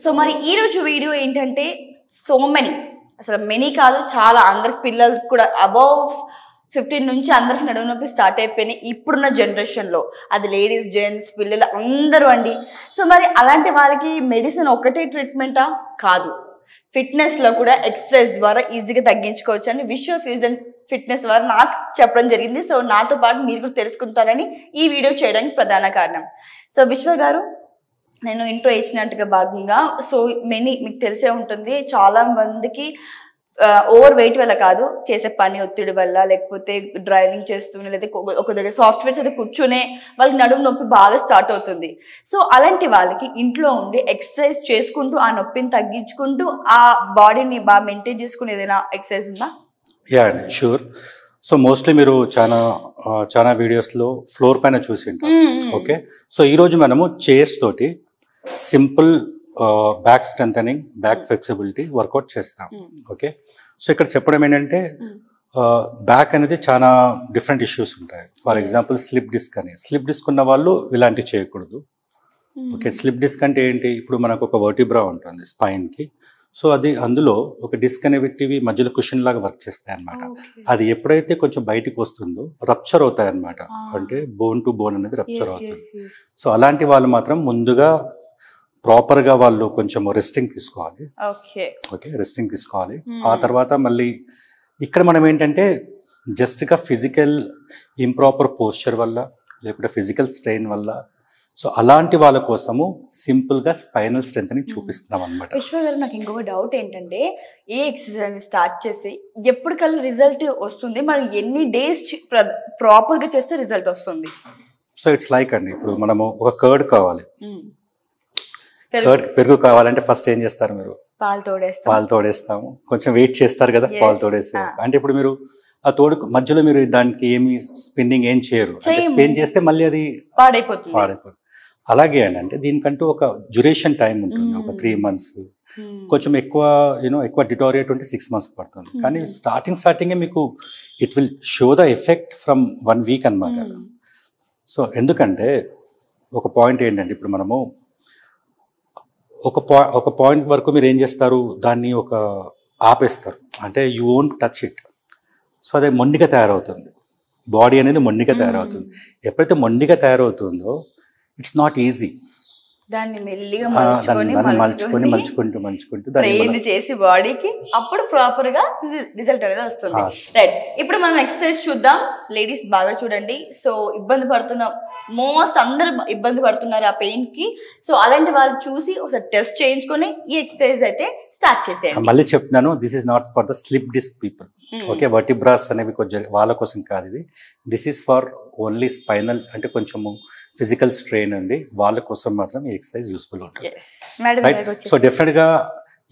So మరి ఈ రోజు వీడియో ఏంటంటే సో మెనీ అసలు మెనీ కాదు చాలా అందరికి పిల్లలకు కూడా అబౌవ్ 15 నుంచి అందరికి నడుము నొప్పి స్టార్ట్ అయిపోయినాయి ఇప్పుడున్న జనరేషన్లో. అది లేడీస్ జెంట్స్ పిల్లలు అందరూ అండి. సో మరి అలాంటి వాళ్ళకి మెడిసిన్ ఒకటే ట్రీట్మెంటా? కాదు, ఫిట్నెస్లో కూడా ఎక్సర్సైజ్ ద్వారా ఈజీగా తగ్గించుకోవచ్చు అని విశ్వ ఫ్యూజన్ ఫిట్నెస్ ద్వారా నాకు చెప్పడం జరిగింది. సో నాతో పాటు మీరు కూడా తెలుసుకుంటారని ఈ వీడియో చేయడానికి ప్రధాన కారణం. సో విశ్వ గారు, నేను ఇంట్రో ఇచ్చినట్టుగా భాగంగా సో మీకు తెలిసే ఉంటుంది, చాలా మందికి ఓవర్ వెయిట్ వల్ల కాదు, చేసే పని ఒత్తిడి వల్ల, లేకపోతే డ్రైవింగ్ చేస్తూనే, లేకపోతే ఒక దగ్గర సాఫ్ట్వేర్స్ అయితే కూర్చునే వాళ్ళకి నడుము నొప్పి బాగా స్టార్ట్ అవుతుంది. సో అలాంటి వాళ్ళకి ఇంట్లో ఉండి ఎక్సర్సైజ్ చేసుకుంటూ ఆ నొప్పిని తగ్గించుకుంటూ ఆ బాడీని బాగా మెయింటైన్ చేసుకుని ఏదైనా ఎక్సర్సైజ్ ఉందా? యా అండి, షూర్. సో మోస్ట్లీ మీరు చాలా వీడియోస్లో ఫ్లోర్ పైన చూసి ఉంటారు. ఓకే, సో ఈరోజు మనము చైర్స్ తోటి simple back strengthening, back flexibility workout చేస్తాం. ఓకే, సో ఇక్కడ చెప్పడం ఏంటంటే బ్యాక్ అనేది చాలా డిఫరెంట్ ఇష్యూస్ ఉంటాయి. ఫర్ ఎగ్జాంపుల్ స్లిప్ డిస్క్ ఉన్న వాళ్ళు ఇలాంటివి చేయకూడదు. ఓకే, స్లిప్ డిస్క్ అంటే ఏంటి? ఇప్పుడు మనకు ఒక వర్టిబ్రా ఉంటుంది స్పైన్కి. సో అందులో ఒక డిస్క్ అనేటివి మధ్యలో కుషన్ లాగా వర్క్ చేస్తాయి అనమాట. అది ఎప్పుడైతే కొంచెం బయటికి వస్తుందో రప్చర్ అవుతాయి అనమాట. అంటే బోన్ టు బోన్ అనేది రప్చర్ అవుతుంది. సో అలాంటి వాళ్ళు మాత్రం ముందుగా ప్రాపర్గా వాళ్ళు కొంచెం రెస్టింగ్ తీసుకోవాలి. ఓకే, రెస్టింగ్ తీసుకోవాలి. ఆ తర్వాత మళ్ళీ ఇక్కడ మనం ఏంటంటే జస్ట్గా ఫిజికల్ ఇంప్రాపర్ పోస్చర్ వల్ల, లేకపోతే ఫిజికల్ స్ట్రెయిన్ వల్ల, సో అలాంటి వాళ్ళ కోసము సింపుల్గా స్పైనల్ స్ట్రెంత్ ని చూపిస్తున్నాం అనమాట. విశ్వ గారు, నాకు ఇంకొక డౌట్ ఏంటంటే, ఏ ఎక్సర్సైజ్ స్టార్ట్ చేసి ఎప్పటికల్లా రిజల్ట్ వస్తుంది? మరి ఎన్ని డేస్ ప్రాపర్గా చేస్తే రిజల్ట్ వస్తుంది? సో ఇట్స్ లైక్ అండి, ఇప్పుడు మనము ఒక కర్డ్ కావాలి, పెరుగు కావాలంటే ఫస్ట్ ఏం చేస్తారు మీరు? పాలు తోడేస్తాము. కొంచెం వెయిట్ చేస్తారు కదా పాలు తోడేసి. అంటే ఇప్పుడు మీరు ఆ తోడు మధ్యలో మీరు దానికి ఏమి స్పిన్నింగ్ ఏం చేయరు, అంటే స్పిన్ చేస్తే మళ్ళీ అది పాడైపోతుంది. అలాగే అంటే దీనికంటూ ఒక డ్యూరేషన్ టైం ఉంటుంది, ఒక 3 months. కొంచెం ఎక్కువ డిటోరియేట్ ఉంటే 6 months పడుతుంది. కానీ స్టార్టింగే మీకు it will show the effect from 1 week అనమాట. సో ఎందుకంటే ఒక పాయింట్ ఏంటంటే, ఇప్పుడు మనము ఒక పాయింట్ వరకు మీరు ఏం చేస్తారు, దాన్ని ఆపేస్తారు, అంటే you won't touch it. So అదే మొండిగా తయారవుతుంది, బాడీ అనేది మొండిగా తయారవుతుంది. ఎప్పుడైతే మొండిగా తయారవుతుందో ఇట్స్ నాట్ ఈజీ. దాన్ని మెల్లిగా మలుచుకుంటూ ట్రైన్ చేసి బాడీకి అప్పుడు ప్రాపర్ గా రిజల్ట్ అనేది వస్తుంది. రైట్, ఇప్పుడు మనం ఎక్సర్సైజ్ చూద్దాం. లేడీస్ బాగా చూడండి. సో ఇబ్బంది పడుతున్న అందరు ఇబ్బంది పడుతున్నారు ఆ పెయిన్ కి. సో అలాంటి వాళ్ళు చూసి ఒకసారి టెస్ట్ చేయించుకొని ఈ ఎక్సర్సైజ్ అయితే స్టార్ట్ చేసేయండి. మళ్ళీ చెప్తున్నాను, this is not for the slip disc people. Okay, vertebras అనేవి కొంచెం వాళ్ళ కోసం కాదు ఇది. This is for only spinal, అంటే కొంచెము ఫిజికల్ స్ట్రెయిన్ అండి, వాళ్ళ కోసం మాత్రం ఈ ఎక్సర్సైజ్ యూస్ఫుల్ ఉంటుంది. రైట్, సో డెఫినెట్గా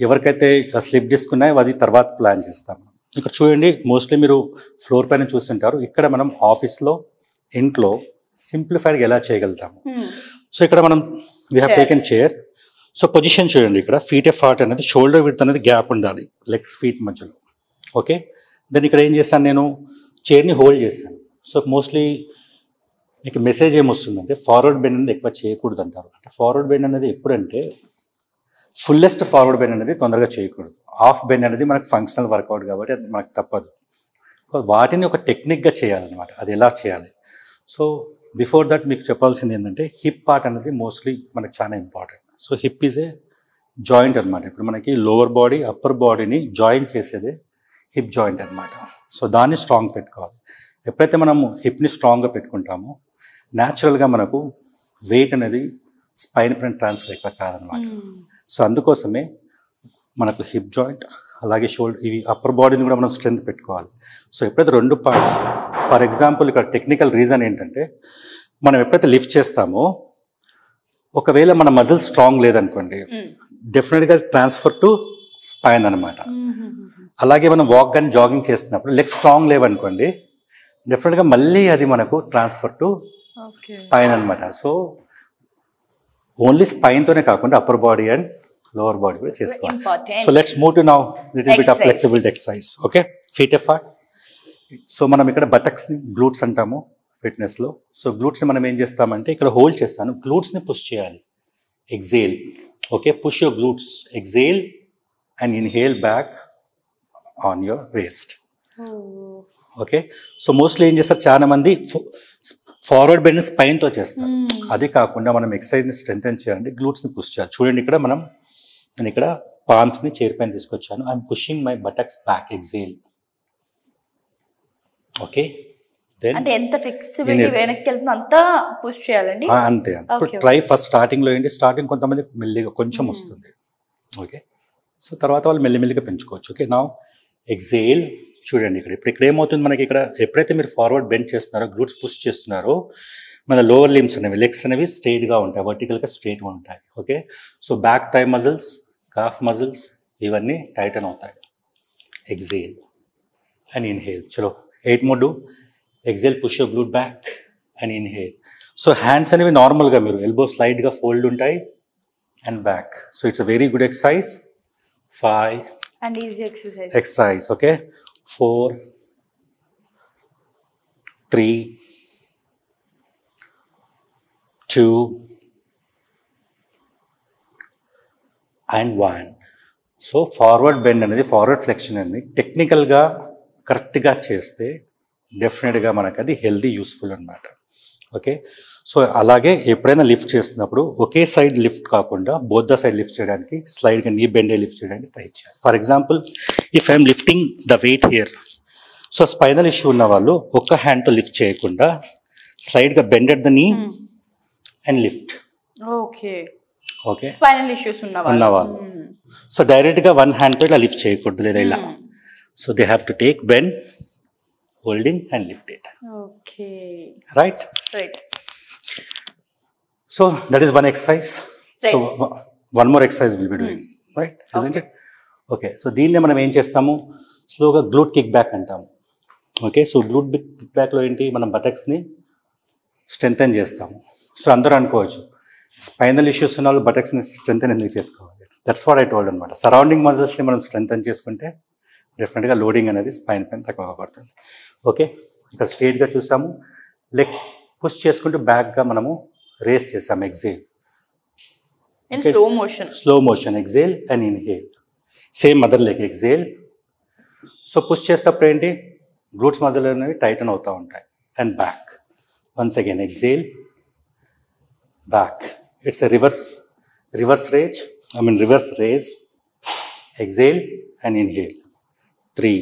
ఎవరికైతే స్లిప్ డిస్క్ ఉన్నాయో అది తర్వాత ప్లాన్ చేస్తాము. ఇక్కడ చూడండి, మోస్ట్లీ మీరు ఫ్లోర్ పైన చూస్తుంటారు. ఇక్కడ మనం ఆఫీస్లో, ఇంట్లో సింప్లిఫైడ్గా ఎలా చేయగలుగుతాము. సో ఇక్కడ మనం we have taken chair. So position చూడండి, ఇక్కడ ఫీట్ ఫార్ట్ అనేది షోల్డర్ విడ్త్ అనేది గ్యాప్ ఉండాలి లెగ్స్ ఫీట్ మధ్యలో. ఓకే, దెన్ ఇక్కడ ఏం చేస్తాను, నేను చైర్ని హోల్డ్ చేస్తాను. సో మోస్ట్లీ మీకు మెసేజ్ ఏమొస్తుందంటే, ఫార్వర్డ్ బెండ్ అనేది ఎక్కువ చేయకూడదు అంటారు. అంటే ఫార్వర్డ్ బెండ్ అనేది ఎప్పుడంటే ఫుల్లెస్ట్ ఫార్వర్డ్ బెండ్ అనేది తొందరగా చేయకూడదు. హాఫ్ బెండ్ అనేది మనకు ఫంక్షనల్ వర్కౌట్ కాబట్టి అది మనకు తప్పదు. వాటిని ఒక టెక్నిక్గా చేయాలన్నమాట. అది ఎలా చేయాలి? సో బిఫోర్ దట్ మీకు చెప్పాల్సింది ఏంటంటే, హిప్ పార్ట్ అనేది మోస్ట్లీ మనకు చాలా important. So hip is a joint అనమాట. ఇప్పుడు మనకి లోవర్ బాడీ అప్పర్ బాడీని జాయిన్ చేసేదే హిప్ జాయింట్ అనమాట. సో దాన్ని స్ట్రాంగ్ పెట్టుకోవాలి. ఎప్పుడైతే మనము హిప్ని స్ట్రాంగ్గా పెట్టుకుంటామో న్యాచురల్గా మనకు వెయిట్ అనేది స్పైన్ పైన ట్రాన్స్ఫర్ ఎక్కువ కాదనమాట. సో అందుకోసమే మనకు హిప్ జాయింట్ అలాగే షోల్డర్, ఇవి అప్పర్ బాడీని కూడా మనం స్ట్రెంత్ పెట్టుకోవాలి. సో ఎప్పుడైతే 2 parts, ఫర్ ఎగ్జాంపుల్ ఇక్కడ టెక్నికల్ రీజన్ ఏంటంటే, మనం ఎప్పుడైతే లిఫ్ట్ చేస్తామో ఒకవేళ మన మజిల్ స్ట్రాంగ్ లేదనుకోండి, డెఫినెట్గా ట్రాన్స్ఫర్ టు స్పైన్ అనమాట. అలాగే మనం వాక్ కానీ జాగింగ్ చేస్తున్నప్పుడు లెగ్ స్ట్రాంగ్ లేవనుకోండి, డెఫినెట్గా మళ్ళీ అది మనకు ట్రాన్స్ఫర్ టు స్పైన్ అనమాట. సో ఓన్లీ స్పైన్తోనే కాకుండా upper body and lower body కూడా చేసుకోవాలి. So let's move to now little bit of flexibility exercise. Okay, feet apart. So మనం ఇక్కడ బటక్స్ని గ్లూట్స్ అంటాము ఫిట్నెస్లో. సో గ్లూట్స్ని మనం ఏం చేస్తామంటే ఇక్కడ హోల్డ్ చేస్తాను, గ్లూట్స్ని పుష్ చేయాలి. exhale. Okay, push your glutes, exhale and inhale back on your waist. Okay, so mostly ఏం చేస్తారు చాలా మంది ఫార్వర్డ్ బెండ్ స్పైన్తో చేస్తారు. అది కాకుండా మనం ఎక్సర్సైజ్ని స్ట్రెంథెన్ చేయాలంటే గ్లూట్స్ని పుష్ చేయాలి. చూడండి ఇక్కడ నేను ఇక్కడ పామ్స్ని చైర్ పైన తీసుకొచ్చాను. I'm pushing my buttocks back, exhale. Okay, then అంటే ఎంత ఫ్లెక్సిబిలిటీ వెనక్కి వెళ్తుందో అంత పుష్ చేయాలండి. అంతే. ఇప్పుడు ట్రై ఫస్ట్ స్టార్టింగ్లో ఏంటి, స్టార్టింగ్ కొంతమంది మెల్లిగా కొంచెం వస్తుంది. ఓకే, సో తర్వాత వాళ్ళు మెల్లిమెల్లిగా పెంచుకోవచ్చు. ఓకే, నా ఎక్సేల్. చూడండి ఇక్కడ ఏమవుతుంది మనకి, ఇక్కడ ఎప్పుడైతే మీరు ఫార్వర్డ్ బెండ్ చేస్తున్నారో, గ్లూట్స్ పుష్ చేస్తున్నారో, మన లోవర్ లిమ్స్ అనేవి, లెగ్స్ అనేవి స్ట్రైట్గా ఉంటాయి, వర్టికల్గా స్ట్రైట్గా ఉంటాయి. Okay, so back thigh muscles, calf muscles ఇవన్నీ టైటన్ అవుతాయి. Exhale and inhale. చలో 8 more do. Exhale, push your glute back and inhale. So hands అనేవి నార్మల్గా మీరు ఎల్బో స్లైడ్గా ఫోల్డ్ ఉంటాయి and back. So it's a very good exercise. 5 and easy exercise. Okay, 4 3 2 and 1. So forward bend అనేది, forward flexion అనేది టెక్నికల్గా కరెక్ట్గా చేస్తే డెఫినెట్గా మనకు అది హెల్దీ, యూస్ఫుల్ అనమాట. ఓకే, సో అలాగే ఎప్పుడైనా లిఫ్ట్ చేస్తున్నప్పుడు ఒకే సైడ్ లిఫ్ట్ కాకుండా బోత్ ద సైడ్ లిఫ్ట్ చేయడానికి, స్లైడ్గా నీ బెండే లిఫ్ట్ చేయడానికి ట్రై చేయాలి. For example, if I'm lifting the weight here, so spinal issue ఉన్న వాళ్ళు ఒక్క హ్యాండ్తో లిఫ్ట్ చేయకుండా స్లైడ్గా bended the knee and lift. Okay, okay, spinal issues ఉన్నవాళ్ళు సో డైరెక్ట్గా వన్ హ్యాండ్తో ఇలా లిఫ్ట్ చేయకూడదు, లేదా ఇలా. So they have to take bend, holding and lift it. Okay. Right? Right. So that is one exercise. Right. So one more exercise we'll be doing. Right? Isn't it? Okay. So దీన్ని మనం ఏం చేస్తాము, స్లోగా గ్లూట్ kick back అంటాము. Okay, so గ్లూట్ kick బ్యాక్లో ఏంటి, మనం బటక్స్ని strengthen చేస్తాము. సో అందరూ అనుకోవచ్చు, స్పైనల్ ఇష్యూస్ ఉన్న వాళ్ళు బటక్స్ని స్ట్రెంథెన్ ఎందుకు చేసుకోవాలి. దట్స్ వాట్ ఐ టోల్డ్ అనమాట. సరౌండింగ్ మజిల్స్ని మనం స్ట్రెంథెన్ చేసుకుంటే డెఫినెట్గా లోడింగ్ అనేది స్పైన్ పైన తక్కువగా పడుతుంది. ఓకే, ఇక్కడ స్ట్రైట్గా చూసాము, లెగ్ పుష్ చేసుకుంటూ బ్యాక్గా మనము రేస్ చేసాము. Exhale, in slow motion. Slow motion, exhale and inhale. Same mother leg, exhale. So push చేసేటప్పుడు ఏంటి, గ్లూట్స్ మజిల్ అనేవి టైటన్ అవుతూ ఉంటాయి. And back once again, exhale, back. It's a reverse raise, exhale and inhale. 3.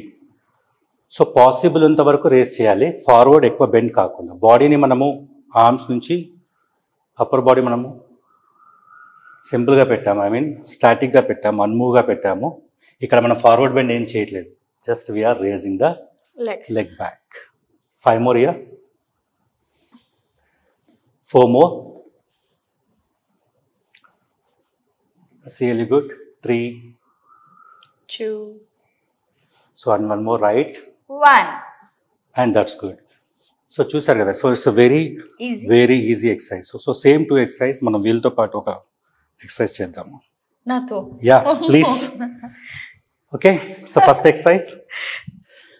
So possible అంతవరకు raise చేయాలి, forward ఎక్కువ bend కాకుండా. బాడీని మనము ఆర్మ్స్ నుంచి అప్పర్ బాడీ మనము సింపుల్గా పెట్టాము, స్టాటిక్గా పెట్టాము, అన్మూవ్గా పెట్టాము. ఇక్కడ మనం ఫార్వర్డ్ బెండ్ ఏం చేయట్లేదు, just we are raising the leg back. 5 more here, 4 more. That's really good. 3 2 So and one more, right? 1 And that's good. So చూసారు కదా, so it's very easy exercise. So same 2 exercise మనం వీళ్ళతో పాటు ఒక exercise చేద్దాము. నాతో? Yeah, please. Okay, so first exercise,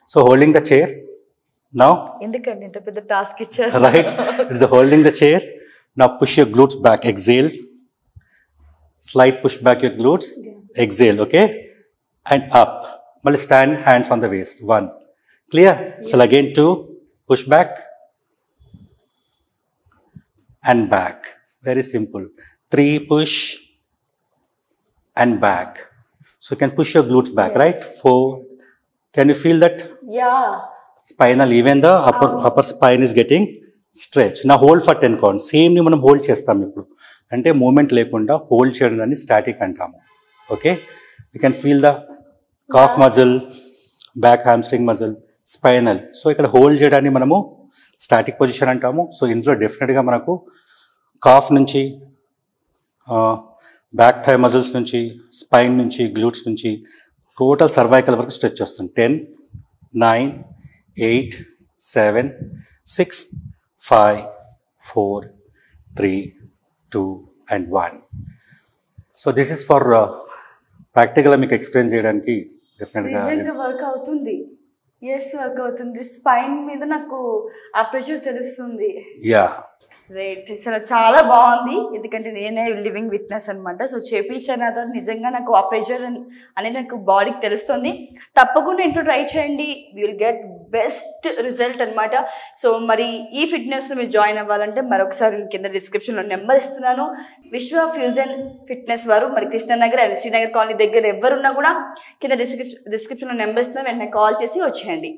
so holding the chair. Now ఎందుకంటే ఇంత పెద్ద టాస్క్ ఇచ్చారు. Right, it's holding the chair. Now push your glutes back, exhale, slide push back your glutes, exhale. Okay, and up. Mali stand, hands on the waist. 1. Clear? Yeah. So again 2, push back and back. Very simple. 3, push and back. So you can push your glutes back, yes. Right? 4. Can you feel that? Yeah. Spinal, even the upper spine is getting stretched. Now hold for 10 counts. Same ni manam hold chestam ippudu. Ante movement lekunda hold cheyadam danni static antamu. Okay? You can feel the cough muscle, back hamstring muscle, spinal. So ఇక్కడ hold చేయడాన్ని మనము static position అంటాము. So ఇందులో డెఫినెట్గా మనకు cough నుంచి, back thigh muscles నుంచి, spine నుంచి, గ్లూట్స్ నుంచి టోటల్ సర్వైకల్ వరకు స్ట్రెచ్ వస్తుంది. 10 9 8 7 6 5 4 3 2 and 1. So this is for ప్రాక్టికల్గా మీకు ఎక్స్ప్లెయిన్ చేయడానికి డెఫినెట్గా వర్క్ అవుతుంది. ఎస్, వర్క్ అవుతుంది. స్పైన్ మీద నాకు ఆ ప్రెషర్ తెలుస్తుంది. యా, రైట్, అసలు చాలా బాగుంది. ఎందుకంటే నేనే లివింగ్ విట్నెస్ అనమాట. సో చేపించాను నాతో, నిజంగా నాకు ఆ ప్రెషర్ అనేది నాకు బాడీకి తెలుస్తుంది. తప్పకుండా ఇంట్లో ట్రై చేయండి, విల్ గెట్ బెస్ట్ రిజల్ట్ అనమాట. సో మరి ఈ ఫిట్నెస్ మీరు జాయిన్ అవ్వాలంటే మరొకసారి కింద డిస్క్రిప్షన్లో నెంబర్ ఇస్తున్నాను. విశ్వ ఫ్యూజన్ ఫిట్నెస్ వారు మరి కృష్ణానగర్ అండ్ శ్రీనగర్ కాలనీ దగ్గర ఎవరున్నా కూడా కింద డిస్క్రిప్షన్లో నెంబర్ ఇస్తున్నాను, వెంటనే కాల్ చేసి వచ్చేయండి.